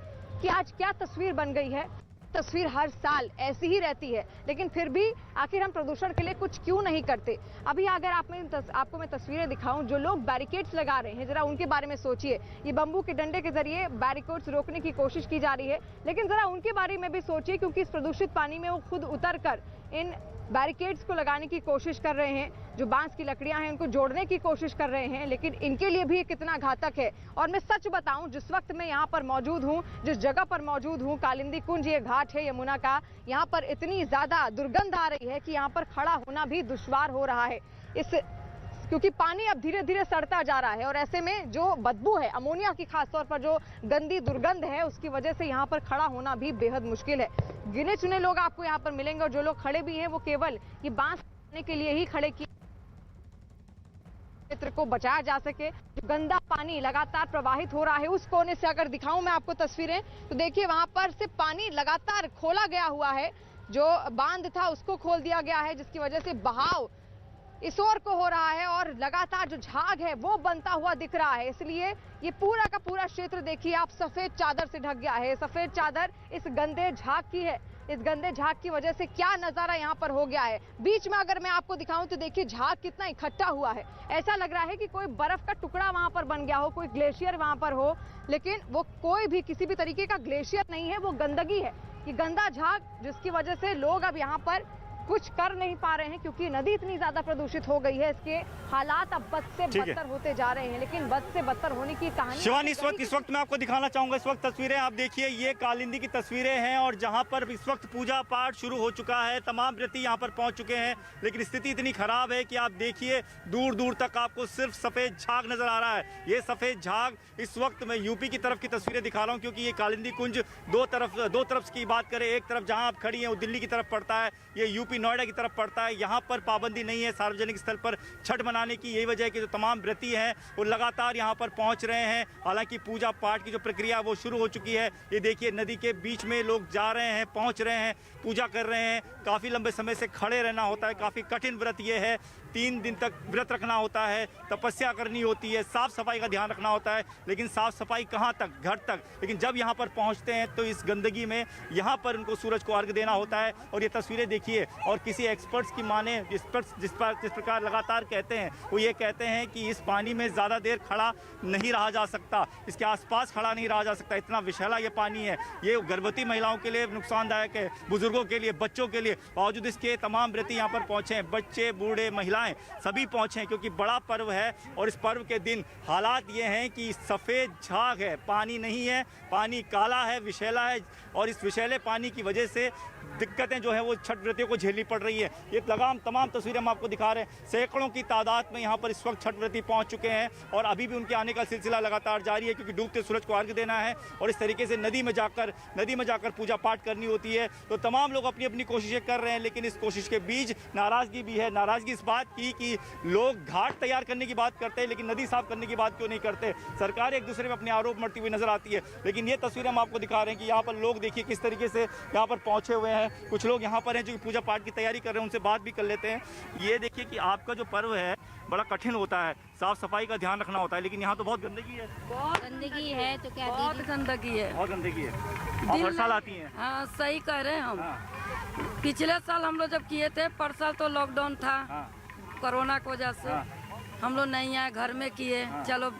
की आज क्या तस्वीर बन गई है। तस्वीर हर साल ऐसी ही रहती है, लेकिन फिर भी आखिर हम प्रदूषण के लिए कुछ क्यों नहीं करते? अभी अगर आपको मैं तस्वीरें दिखाऊं, जो लोग बैरिकेड्स लगा रहे हैं, जरा उनके बारे में सोचिए। ये बम्बू के डंडे के जरिए बैरिकेड्स रोकने की कोशिश की जा रही है, लेकिन जरा उनके बारे में भी सोचिए, क्योंकि इस प्रदूषित पानी में वो खुद उतरकर इन बैरिकेड्स को लगाने की कोशिश कर रहे हैं। जो बांस की लकड़ियां हैं उनको जोड़ने की कोशिश कर रहे हैं, लेकिन इनके लिए भी कितना घातक है। और मैं सच बताऊं, जिस वक्त मैं यहाँ पर मौजूद हूँ, जिस जगह पर मौजूद हूँ, कालिंदी कुंज ये घाट है यमुना का, यहाँ पर इतनी ज्यादा दुर्गंध आ रही है कि यहाँ पर खड़ा होना भी दुश्वार हो रहा है, क्योंकि पानी अब धीरे धीरे सड़ता जा रहा है। और ऐसे में जो बदबू है अमोनिया की, खासतौर पर जो गंदी दुर्गंध है, उसकी वजह से यहाँ पर खड़ा होना भी बेहद मुश्किल है। गिने चुने लोग आपको यहाँ पर मिलेंगे, और जो लोग खड़े भी हैं वो केवल ये बांस काटने के लिए ही खड़े किए, क्षेत्र को बचाया जा सके। जो गंदा पानी लगातार प्रवाहित हो रहा है, उस कोने से अगर दिखाऊं मैं आपको तस्वीरें, तो देखिए वहां पर से पानी लगातार खोला गया हुआ है। जो बांध था उसको खोल दिया गया है, जिसकी वजह से बहाव इस ओर को हो रहा है और लगातार जो झाग है वो बनता हुआ दिख रहा है। इसलिए ये पूरा का पूरा क्षेत्र देखिए आप, सफेद चादर से ढक गया है। सफेद चादर इस गंदे झाग की है। इस गंदे झाग की वजह से क्या नजारा यहाँ पर हो गया है। बीच में अगर मैं आपको दिखाऊं तो देखिए झाग कितना इकट्ठा हुआ है। ऐसा लग रहा है कि कोई बर्फ का टुकड़ा वहां पर बन गया हो, कोई ग्लेशियर वहां पर हो, लेकिन वो कोई भी किसी भी तरीके का ग्लेशियर नहीं है, वो गंदगी है। ये गंदा झाग, जिसकी वजह से लोग अब यहाँ पर कुछ कर नहीं पा रहे हैं क्योंकि नदी इतनी ज्यादा प्रदूषित हो गई है। इसके हालात अब बद से बदतर होते जा रहे हैं, लेकिन बद से बदतर होने की कहानी शिवानी इस वक्त मैं आपको दिखाना चाहूंगा इस वक्त तस्वीरें आप देखिए, ये कालिंदी की तस्वीरें हैं और जहां पर इस वक्त पूजा पाठ शुरू हो चुका है, तमाम व्यक्ति यहां पर पहुंच चुके हैं, लेकिन स्थिति इतनी खराब है कि आप देखिए दूर दूर तक आपको सिर्फ सफेद झाग नजर आ रहा है। ये सफेद झाग इस वक्त मैं यूपी की तरफ की तस्वीरें दिखा रहा हूं क्योंकि ये कालिंदी कुंज दो तरफ की बात करें, एक तरफ जहां आप खड़ी हैं वो दिल्ली की तरफ पड़ता है, ये यूपी नोएडा की तरफ पड़ता है। यहाँ पर पाबंदी नहीं है सार्वजनिक स्थल पर छठ मनाने की, यही वजह है कि जो तमाम व्रती हैं वो लगातार यहाँ पर पहुँच रहे हैं। हालांकि पूजा पाठ की जो प्रक्रिया वो शुरू हो चुकी है। ये देखिए नदी के बीच में लोग जा रहे हैं, पहुँच रहे हैं, पूजा कर रहे हैं। काफ़ी लंबे समय से खड़े रहना होता है, काफ़ी कठिन व्रत ये है, 3 दिन तक व्रत रखना होता है, तपस्या करनी होती है, साफ सफाई का ध्यान रखना होता है, लेकिन साफ सफाई कहाँ तक, घर तक। लेकिन जब यहाँ पर पहुँचते हैं तो इस गंदगी में यहाँ पर उनको सूरज को अर्घ देना होता है। और ये तस्वीरें देखिए, और किसी एक्सपर्ट्स की माने, जिस प्रकार लगातार कहते हैं, वो ये कहते हैं कि इस पानी में ज़्यादा देर खड़ा नहीं रहा जा सकता, इसके आसपास खड़ा नहीं रहा जा सकता, इतना विषैला ये पानी है। ये गर्भवती महिलाओं के लिए नुकसानदायक है, बुजुर्गों के लिए, बच्चों के लिए। बावजूद इसके तमाम व्रती यहाँ पर पहुँचे हैं, बच्चे, बूढ़े, महिलाएं सभी पहुँचे हैं क्योंकि बड़ा पर्व है। और इस पर्व के दिन हालात ये हैं कि सफ़ेद झाग है, पानी नहीं है, पानी काला है, विषैला है, और इस विषैले पानी की वजह से दिक्कतें जो है वो छठ व्रतियों को झेलनी पड़ रही है। ये तमाम तस्वीरें हम आपको दिखा रहे हैं। सैकड़ों की तादाद में यहाँ पर इस वक्त छठ व्रती पहुँच चुके हैं और अभी भी उनके आने का सिलसिला लगातार जारी है क्योंकि डूबते सूरज को अर्घ देना है और इस तरीके से नदी में जाकर पूजा पाठ करनी होती है। तो तमाम लोग अपनी अपनी कोशिशें कर रहे हैं, लेकिन इस कोशिश के बीच नाराज़गी भी है। नाराज़गी इस बात की कि लोग घाट तैयार करने की बात करते हैं लेकिन नदी साफ करने की बात क्यों नहीं करते। सरकार एक दूसरे में अपने आरोप मढ़ती हुई नजर आती है। लेकिन ये तस्वीरें हम आपको दिखा रहे हैं कि यहाँ पर लोग देखिए किस तरीके से यहाँ पर पहुँचे हुए हैं। कुछ लोग यहाँ पर हैं जो पूजा पाठ की तैयारी कर रहे हैं, उनसे बात भी कर लेते हैं। ये देखिए कि आपका जो पर्व है बड़ा कठिन होता है, साफ सफाई का ध्यान रखना होता है, लेकिन यहाँ तो बहुत गंदगी है। बहुत गंदगी है तो क्या, बहुत गंदगी है, बहुत गंदगी है। आप हर साल आती हैं? हाँ सही कह रहे हैं हम। हाँ। पिछले साल हम लोग जब किए थे, पर साल तो लॉकडाउन था। हाँ। कोरोना की वजह से। हाँ। हम लोग नहीं आए, घर में किए। हाँ। चलो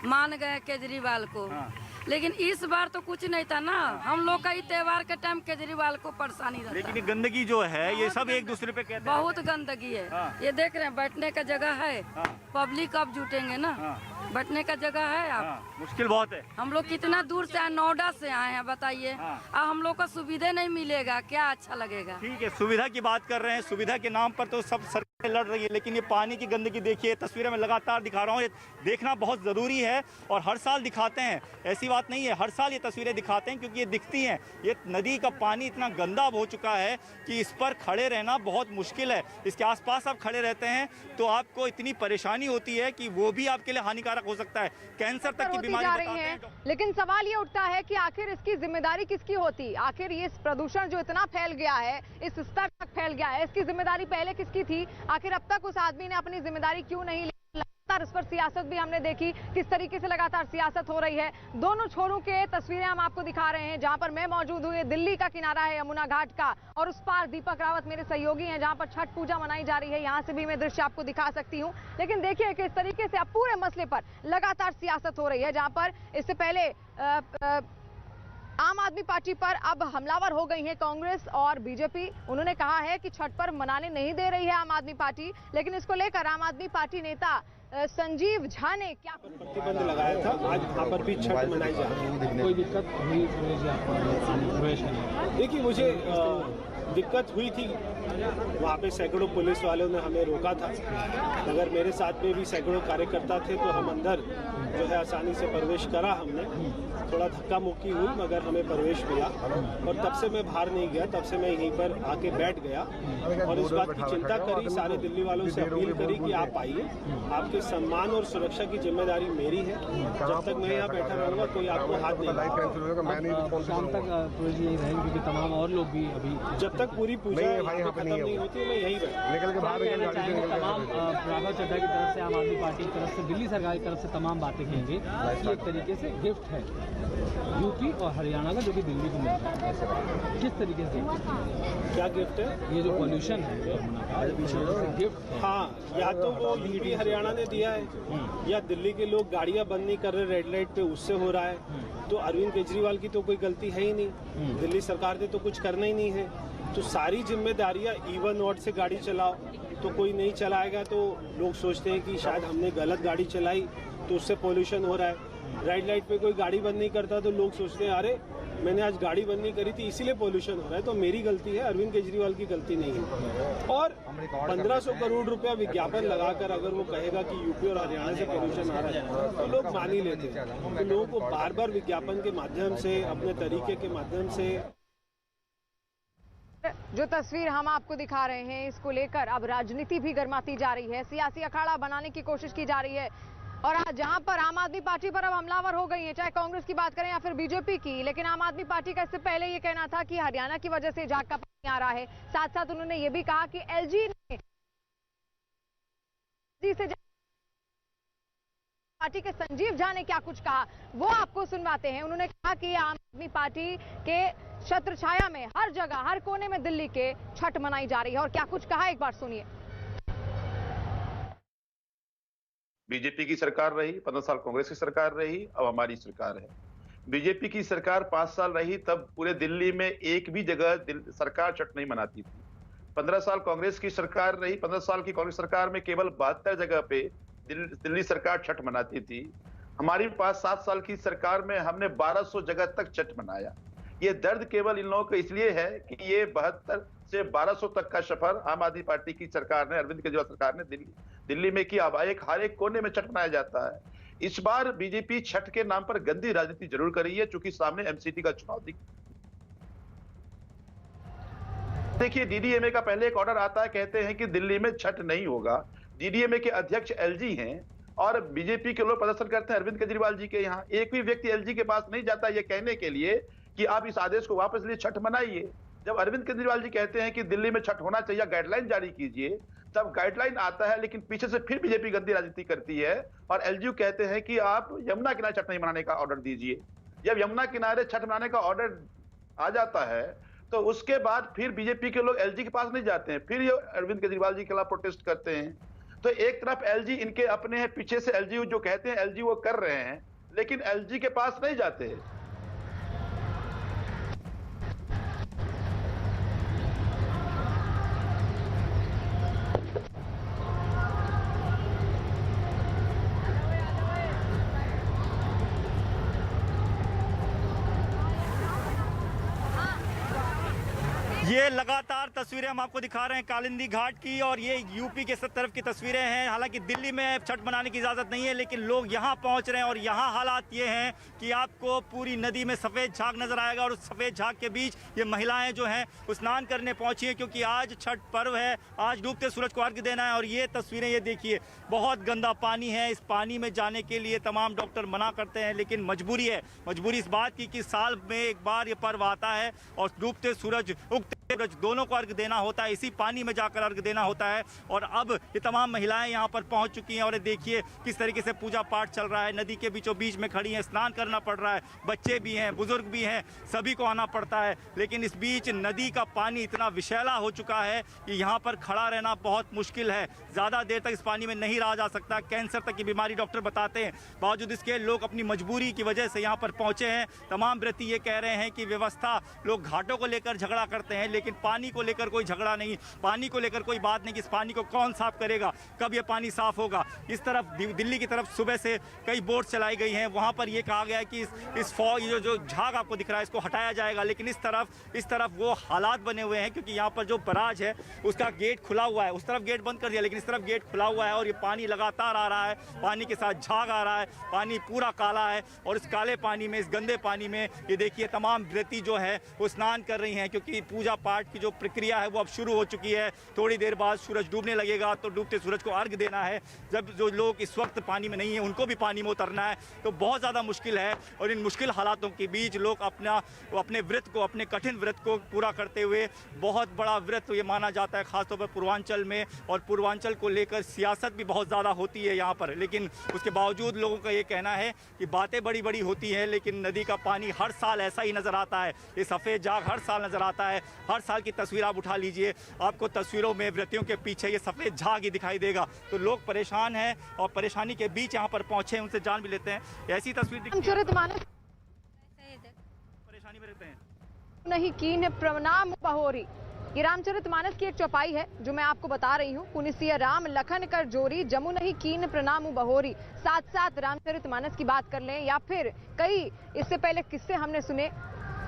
मान गए केजरीवाल को। हाँ। लेकिन इस बार तो कुछ नहीं था ना। हम लोग का ही त्योहार के टाइम केजरीवाल को परेशानी रहता। लेकिन ये गंदगी जो है ये सब एक दूसरे पे कहते हैं। बहुत गंदगी है। हाँ। ये देख रहे हैं, बैठने का जगह है। हाँ। पब्लिक अब जुटेंगे ना। हाँ। बैठने का जगह है। आप हाँ। मुश्किल बहुत है। हम लोग कितना दूर से आए, नोएडा से आए हैं, बताइए। हाँ। हम लोग का सुविधा नहीं मिलेगा, क्या अच्छा लगेगा। ठीक है, सुविधा की बात कर रहे हैं, सुविधा के नाम पर तो सब सरकार लड़ रही है, लेकिन ये पानी की गंदगी देखिए, तस्वीरें में लगातार दिखा रहा हूँ, ये देखना बहुत ज़रूरी है और हर साल दिखाते हैं, ऐसी बात नहीं है, हर साल ये तस्वीरें दिखाते हैं क्योंकि ये दिखती हैं। ये नदी का पानी इतना गंदा हो चुका है कि इस पर खड़े रहना बहुत मुश्किल है। इसके आसपास आप खड़े रहते हैं तो आपको इतनी परेशानी होती है कि वो भी आपके लिए हानिकारक हो सकता है, कैंसर तक की बीमारी जा बताते रही है। हैं। लेकिन सवाल ये उठता है कि आखिर इसकी जिम्मेदारी किसकी होती? आखिर ये प्रदूषण जो इतना फैल गया है, इस स्तर तक फैल गया है, इसकी जिम्मेदारी पहले किसकी थी? आखिर अब तक उस आदमी ने अपनी जिम्मेदारी क्यों नहीं ली? लगातार इस पर सियासत भी हमने देखी, किस तरीके से लगातार सियासत हो रही है। दोनों छोरों के तस्वीरें हम आपको दिखा रहे हैं। जहां पर मैं मौजूद हूँ, ये दिल्ली का किनारा है यमुना घाट का, और उस पार दीपक रावत मेरे सहयोगी हैं जहां पर छठ पूजा मनाई जा रही है। यहां से भी मैं दृश्य आपको दिखा सकती हूँ। लेकिन देखिए किस तरीके से अब पूरे मसले पर लगातार सियासत हो रही है। जहां पर इससे पहले आम आदमी पार्टी पर अब हमलावर हो गई है कांग्रेस और बीजेपी। उन्होंने कहा है कि छठ पर्व मनाने नहीं दे रही है आम आदमी पार्टी, लेकिन इसको लेकर आम आदमी पार्टी नेता संजीव झा ने क्या प्रतिबंध लगाया था। आज यहाँ पर भी छठ मनाई जा रही है। कोई दिक्कत हुई? देखिए, मुझे दिक्कत हुई थी, वहाँ पे सैकड़ों पुलिस वालों ने हमें रोका था। अगर मेरे साथ में भी सैकड़ों कार्यकर्ता थे तो हम अंदर जो है आसानी से प्रवेश करा। हमने थोड़ा धक्का मुक्की हुई मगर हमें प्रवेश मिला और तब से मैं बाहर नहीं गया। तब से मैं यहीं पर आके बैठ गया और इस बात की चिंता करी, सारे दिल्ली वालों से अपील करी कि आप आइए, आपके सम्मान और सुरक्षा की जिम्मेदारी मेरी है। जब तक मैं यहाँ बैठा रहूँगा कोई आपको हाथ नहीं लगाएगा। शाम तक पुलिस यही रहेगी क्योंकि तमाम और लोग भी अभी, जब तक पूरी पूजा खत्म नहीं होती मैं यहीं बैठा। तमाम राघव चड्ढा की तरफ से, आम आदमी पार्टी की तरफ से, दिल्ली सरकार की तरफ से तमाम बातें कहेंगे कि एक तरीके से गिफ्ट है यूपी और हरियाणा का जो कि दिल्ली को मिल रहा है। किस तरीके से क्या गिफ्ट है? ये जो पॉल्यूशन है गिफ्ट। हाँ, या तो वो यूपी हरियाणा ने दिया है या दिल्ली के लोग गाड़ियां बंद नहीं कर रहे रेड लाइट पे, उससे हो रहा है। तो अरविंद केजरीवाल की तो कोई गलती है ही नहीं, दिल्ली सरकार ने तो कुछ करना ही नहीं है। तो सारी जिम्मेदारियां इवन नोट से गाड़ी चलाओ, तो कोई नहीं चलाएगा तो लोग सोचते हैं कि शायद हमने गलत गाड़ी चलाई तो उससे पोल्यूशन हो रहा है। रेड लाइट पे कोई गाड़ी बंद नहीं करता तो लोग सोचते हैं अरे मैंने आज गाड़ी बंद नहीं करी थी इसीलिए पोल्यूशन हो रहा है। तो मेरी गलती है, अरविंद केजरीवाल की गलती नहीं है। और 1500 करोड़ रुपया विज्ञापन लगाकर अगर वो कहेगा कि यूपी और हरियाणा से पोल्यूशन आ रहा है तो लोग मान ही लेते हैं। तो लोगों को बार बार विज्ञापन के माध्यम से, अपने तरीके के माध्यम से जो तस्वीर हम आपको दिखा रहे हैं, इसको लेकर अब राजनीति भी गर्माती जा रही है, सियासी अखाड़ा बनाने की कोशिश की जा रही है। और आज जहां पर आम आदमी पार्टी पर अब हमलावर हो गई है, चाहे कांग्रेस की बात करें या फिर बीजेपी की, लेकिन आम आदमी पार्टी का इससे पहले ये कहना था कि हरियाणा की वजह से झाग का पानी आ रहा है। साथ साथ उन्होंने ये भी कहा कि एलजी ने से पार्टी के संजीव झा ने क्या कुछ कहा वो आपको सुनवाते हैं। उन्होंने कहा कि आम आदमी पार्टी के छत्र छाया में हर जगह, हर कोने में दिल्ली के छठ मनाई जा रही है। और क्या कुछ कहा, एक बार सुनिए। बीजेपी की सरकार रही, 15 साल कांग्रेस की सरकार रही, अब हमारी सरकार है। बीजेपी की सरकार 5 साल रही तब पूरे दिल्ली में एक भी जगह सरकार छठ नहीं मनाती थी। 15 साल कांग्रेस की सरकार रही, 15 साल की कांग्रेस सरकार में केवल 72 जगह पे दिल्ली सरकार छठ मनाती थी। हमारी पास 7 साल की सरकार में हमने 1200 जगह तक छठ मनाया। ये दर्द केवल इन लोगों को इसलिए है कि ये 72 से 1200 तक का सफर आम आदमी पार्टी की सरकार ने, अरविंद केजरीवाल सरकार ने दिल्ली में किया। हर एक कोने में छठ मनाया जाता है। इस बार बीजेपी छठ के नाम पर गंदी राजनीति जरूर कर रही है, चूंकि सामने एमसीडी का चुनाव देखिए। डीडीएमए का पहले एक ऑर्डर आता है, कहते हैं कि दिल्ली में छठ नहीं होगा। डीडीएमए के अध्यक्ष एलजी हैं और बीजेपी के लोग प्रदर्शन करते हैं अरविंद केजरीवाल जी के यहाँ। एक भी व्यक्ति एलजी के पास नहीं जाता ये कहने के लिए कि आप इस आदेश को वापस लिए छठ मनाइए। जब अरविंद केजरीवाल जी कहते हैं कि दिल्ली में छठ होना चाहिए, गाइडलाइन जारी कीजिए, तब गाइडलाइन आता है, लेकिन पीछे से फिर बीजेपी गंदी राजनीति करती है और एलजी कहते हैं कि आप यमुना किनारे छठ नहीं मनाने का ऑर्डर दीजिए। जब यमुना किनारे छठ मनाने का ऑर्डर आ जाता है तो उसके बाद फिर बीजेपी के लोग एलजी के पास नहीं जाते हैं, फिर ये अरविंद केजरीवाल जी के खिलाफ प्रोटेस्ट करते हैं। तो एक तरफ एलजी इनके अपने हैं, पीछे से एलजी जो कहते हैं एलजी वो कर रहे हैं, लेकिन एलजी के पास नहीं जाते। ये लगातार तस्वीरें हम आपको दिखा रहे हैं कालिंदी घाट की, और ये यूपी के सब तरफ की तस्वीरें हैं। हालांकि दिल्ली में छठ मनाने की इजाज़त नहीं है, लेकिन लोग यहाँ पहुँच रहे हैं और यहाँ हालात ये हैं कि आपको पूरी नदी में सफ़ेद झाग नज़र आएगा और उस सफ़ेद झाग के बीच ये महिलाएं जो हैं वो स्नान करने पहुँची हैं, क्योंकि आज छठ पर्व है, आज डूबते सूरज को अर्घ्य देना है। और ये तस्वीरें ये देखिए, बहुत गंदा पानी है। इस पानी में जाने के लिए तमाम डॉक्टर मना करते हैं, लेकिन मजबूरी है। मजबूरी इस बात की कि साल में एक बार ये पर्व आता है और डूबते सूरज, उगते सूरज दोनों को अर्घ देना होता है, इसी पानी में जाकर अर्घ देना होता है। और अब ये तमाम महिलाएं यहाँ पर पहुँच चुकी हैं और ये देखिए किस तरीके से पूजा पाठ चल रहा है। नदी के बीचों बीच में खड़ी हैं, स्नान करना पड़ रहा है, बच्चे भी हैं, बुजुर्ग भी हैं, सभी को आना पड़ता है। लेकिन इस बीच नदी का पानी इतना विषैला हो चुका है कि यहाँ पर खड़ा रहना बहुत मुश्किल है। ज़्यादा देर तक इस पानी में नहीं रहा जा सकता, कैंसर तक की बीमारी डॉक्टर बताते हैं। बावजूद इसके लोग अपनी मजबूरी की वजह से यहाँ पर पहुँचे हैं। तमाम व्रती ये कह रहे हैं कि व्यवस्था, लोग घाटों को लेकर झगड़ा करते हैं, लेकिन पानी को लेकर कोई झगड़ा नहीं, पानी को लेकर कोई बात नहीं कि इस पानी को कौन साफ करेगा, कब ये पानी साफ होगा। इस तरफ दिल्ली की तरफ सुबह से कई बोट चलाई गई हैं, वहाँ पर ये कहा गया है कि इस फॉग, जो झाग आपको दिख रहा है, इसको हटाया जाएगा। लेकिन इस तरफ वो हालात बने हुए हैं, क्योंकि यहाँ पर जो बराज है उसका गेट खुला हुआ है, उस तरफ गेट बंद कर दिया, लेकिन इस तरफ गेट खुला हुआ है और ये पानी लगातार आ रहा है, पानी के साथ झाग आ रहा है, पानी पूरा काला है। और इस काले पानी में, इस गंदे पानी में ये देखिए तमाम व्रती जो है वो स्नान कर रही हैं, क्योंकि पूजा पाठ की जो प्रक्रिया है वो अब शुरू हो चुकी है। थोड़ी देर बाद सूरज डूबने लगेगा तो डूबते सूरज को अर्घ देना है। जब जो लोग इस वक्त पानी में नहीं है उनको भी पानी में उतरना है, तो बहुत ज़्यादा मुश्किल है। और इन मुश्किल हालातों के बीच लोग अपने व्रत को, अपने कठिन व्रत को पूरा करते हुए, बहुत बड़ा व्रत ये माना जाता है खासतौर पर पूर्वांचल में, और पूर्वांचल को लेकर सियासत भी बहुत ज़्यादा होती है यहाँ पर। लेकिन उसके बावजूद लोगों का ये कहना है कि बातें बड़ी बड़ी होती हैं, लेकिन नदी का पानी हर साल ऐसा ही नज़र आता है। ये सफ़ेद झाग हर साल नज़र आता है। हर साल की तस्वीर आप उठा लीजिए, आपको तस्वीरों में व्रतियों के पीछे ये सफ़ेद झाग ही दिखाई देगा। तो लोग परेशान हैं और परेशानी के बीच यहाँ पर पहुँचे हैं, उनसे जान भी लेते हैं। ऐसी तस्वीर दिखती है, परेशानी में रहते हैं। नहीं कीन प्रणाम बहोरी, ये रामचरितमानस की एक चौपाई है जो मैं आपको बता रही हूँ। पुनिसिय राम लखन कर जोरी, जमु नहीं कीन प्रणाम बहोरी। साथ साथ रामचरितमानस की बात कर लें या फिर कई इससे पहले किस्से हमने सुने,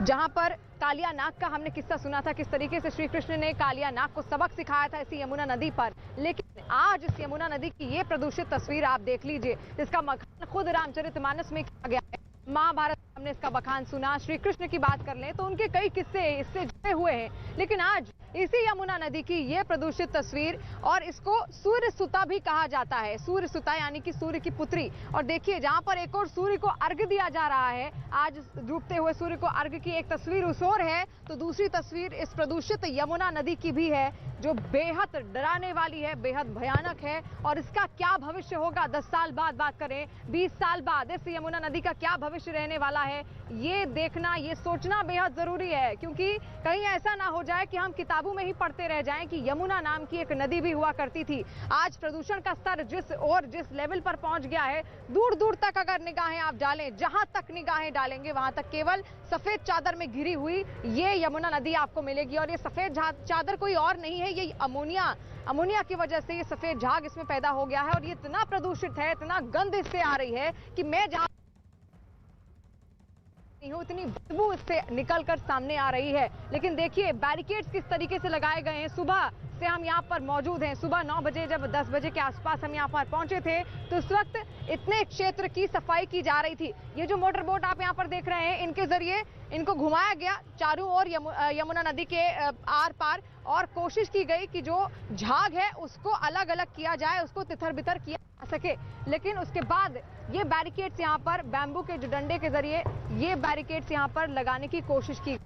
जहां पर कालिया नाग का हमने किस्सा सुना था, किस तरीके से श्री कृष्ण ने कालिया नाग को सबक सिखाया था इसी यमुना नदी पर। लेकिन आज इस यमुना नदी की ये प्रदूषित तस्वीर आप देख लीजिए, जिसका बखान खुद रामचरितमानस में किया गया है। महाभारत में हमने इसका बखान सुना। श्री कृष्ण की बात कर लें तो उनके कई किस्से इससे जुड़े हुए हैं। लेकिन आज इसी यमुना नदी की ये प्रदूषित तस्वीर, और इसको सूर्य सुता भी कहा जाता है। सूर्य सुता यानी कि सूर्य की पुत्री। और देखिए जहां पर एक और सूर्य को अर्घ दिया जा रहा है, आज डूबते हुए सूर्य को अर्घ की एक तस्वीर उस ओर है, तो दूसरी तस्वीर इस प्रदूषित यमुना नदी की भी है, जो बेहद डराने वाली है, बेहद भयानक है। और इसका क्या भविष्य होगा 10 साल बाद बात करें, 20 साल बाद इस यमुना नदी का क्या भविष्य रहने वाला है, ये देखना, ये सोचना बेहद जरूरी है। क्योंकि कहीं ऐसा ना हो जाए कि हम किताबों में ही पढ़ते रह जाएं कि यमुना नाम की एक नदी भी हुआ करती थी। आज प्रदूषण का स्तर जिस लेवल पर पहुंच गया है, दूर दूर तक अगर निगाहें आप डालें, जहां तक निगाहें डालेंगे वहां तक केवल सफेद चादर में घिरी हुई ये यमुना नदी आपको मिलेगी। और ये सफेद चादर कोई और नहीं है, ये अमोनिया की वजह से ये सफेद झाग इसमें पैदा हो गया है। और ये इतना प्रदूषित है, इतना गंध इससे आ रही है कि मैं जहां इतनी बदबू इससे निकलकर सामने आ रही है। लेकिन देखिए बैरिकेड्स किस तरीके से लगाए गए हैं। सुबह से हम यहाँ पर मौजूद हैं। सुबह 9 बजे जब 10 बजे के आसपास हम यहाँ पर पहुंचे थे तो उस वक्त इतने क्षेत्र की सफाई की जा रही थी। ये जो मोटर बोट आप यहाँ पर देख रहे हैं, इनके जरिए इनको घुमाया गया चारों ओर यमुना नदी के आर पार, और कोशिश की गई कि जो झाग है उसको अलग अलग किया जाए, उसको तितर बितर किया जा सके। लेकिन उसके बाद ये बैरिकेड्स यहाँ पर बैम्बू के जो डंडे के जरिए ये बैरिकेड्स यहाँ पर लगाने की कोशिश की।